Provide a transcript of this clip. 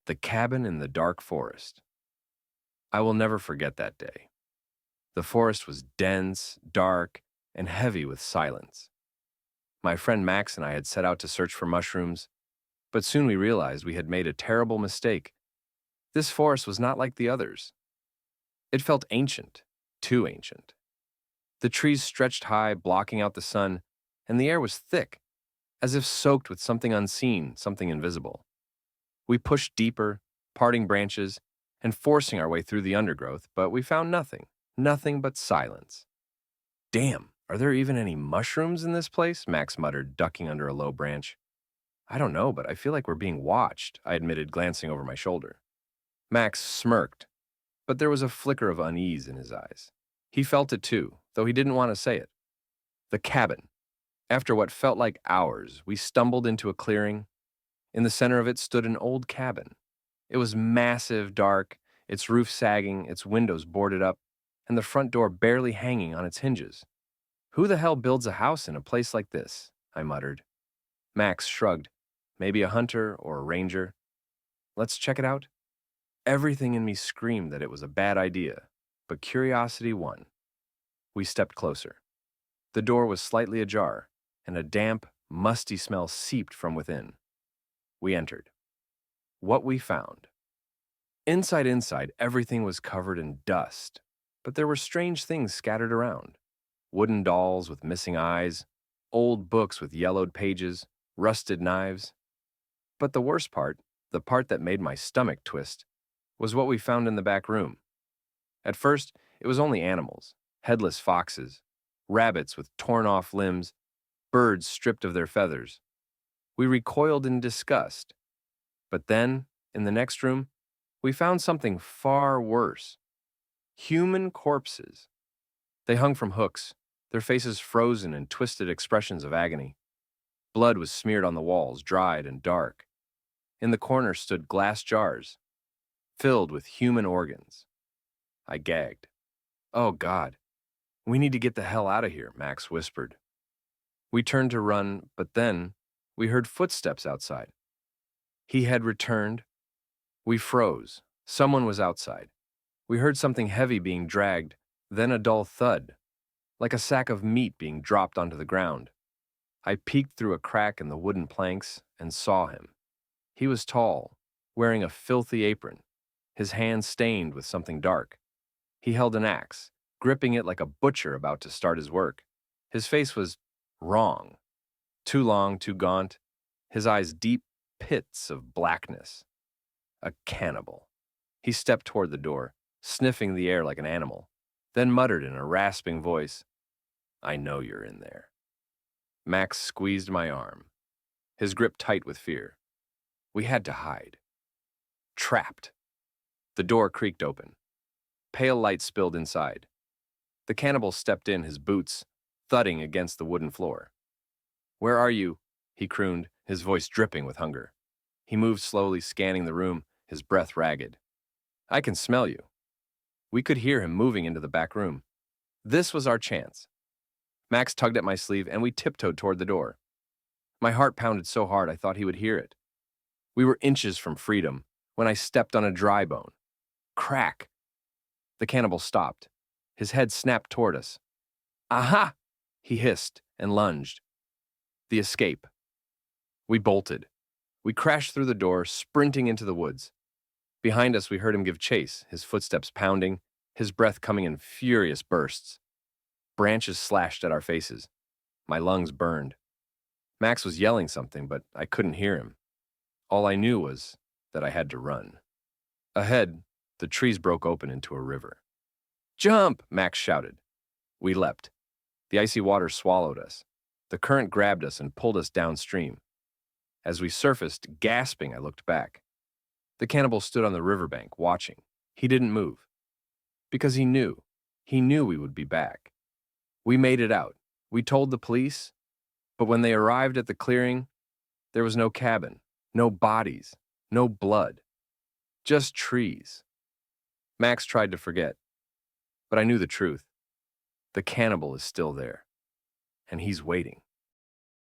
The cabin in the dark forest. I will never forget that day. The forest was dense, dark, and heavy with silence. My friend Max and I had set out to search for mushrooms, but soon we realized we had made a terrible mistake. This forest was not like the others. It felt ancient, too ancient. The trees stretched high, blocking out the sun, and the air was thick, as if soaked with something unseen, something invisible. We pushed deeper, parting branches, and forcing our way through the undergrowth, but we found nothing, nothing but silence. Damn, are there even any mushrooms in this place? Max muttered, ducking under a low branch. I don't know, but I feel like we're being watched, I admitted, glancing over my shoulder. Max smirked, but there was a flicker of unease in his eyes. He felt it too, though he didn't want to say it. The cabin. After what felt like hours, we stumbled into a clearing. In the center of it stood an old cabin. It was massive, dark, its roof sagging, its windows boarded up, and the front door barely hanging on its hinges. Who the hell builds a house in a place like this? I muttered. Max shrugged. Maybe a hunter or a ranger. Let's check it out. Everything in me screamed that it was a bad idea, but curiosity won. We stepped closer. The door was slightly ajar, and a damp, musty smell seeped from within. We entered. What we found. Inside, everything was covered in dust, but there were strange things scattered around. Wooden dolls with missing eyes, old books with yellowed pages, rusted knives. But the worst part, the part that made my stomach twist, was what we found in the back room. At first, it was only animals, headless foxes, rabbits with torn-off limbs, birds stripped of their feathers. We recoiled in disgust. But then, in the next room, we found something far worse. Human corpses. They hung from hooks, their faces frozen in twisted expressions of agony. Blood was smeared on the walls, dried and dark. In the corner stood glass jars, filled with human organs. I gagged. Oh, God. We need to get the hell out of here, Max whispered. We turned to run, but then we heard footsteps outside. He had returned. We froze. Someone was outside. We heard something heavy being dragged, then a dull thud, like a sack of meat being dropped onto the ground. I peeked through a crack in the wooden planks and saw him. He was tall, wearing a filthy apron, his hands stained with something dark. He held an axe, gripping it like a butcher about to start his work. His face was wrong. Too long, too gaunt, his eyes deep pits of blackness. A cannibal. He stepped toward the door, sniffing the air like an animal, then muttered in a rasping voice, I know you're in there. Max squeezed my arm, his grip tight with fear. We had to hide. Trapped. The door creaked open. Pale light spilled inside. The cannibal stepped in, his boots thudding against the wooden floor. Where are you? He crooned, his voice dripping with hunger. He moved slowly, scanning the room, his breath ragged. I can smell you. We could hear him moving into the back room. This was our chance. Max tugged at my sleeve, and we tiptoed toward the door. My heart pounded so hard I thought he would hear it. We were inches from freedom when I stepped on a dry bone. Crack! The cannibal stopped. His head snapped toward us. Aha! He hissed and lunged. The escape. We bolted. We crashed through the door, sprinting into the woods. Behind us, we heard him give chase, his footsteps pounding, his breath coming in furious bursts. Branches slashed at our faces. My lungs burned. Max was yelling something, but I couldn't hear him. All I knew was that I had to run. Ahead, the trees broke open into a river. Jump! Max shouted. We leapt. The icy water swallowed us. The current grabbed us and pulled us downstream. As we surfaced, gasping, I looked back. The cannibal stood on the riverbank, watching. He didn't move. Because he knew. He knew we would be back. We made it out. We told the police. But when they arrived at the clearing, there was no cabin, no bodies, no blood. Just trees. Max tried to forget. But I knew the truth. The cannibal is still there. And he's waiting.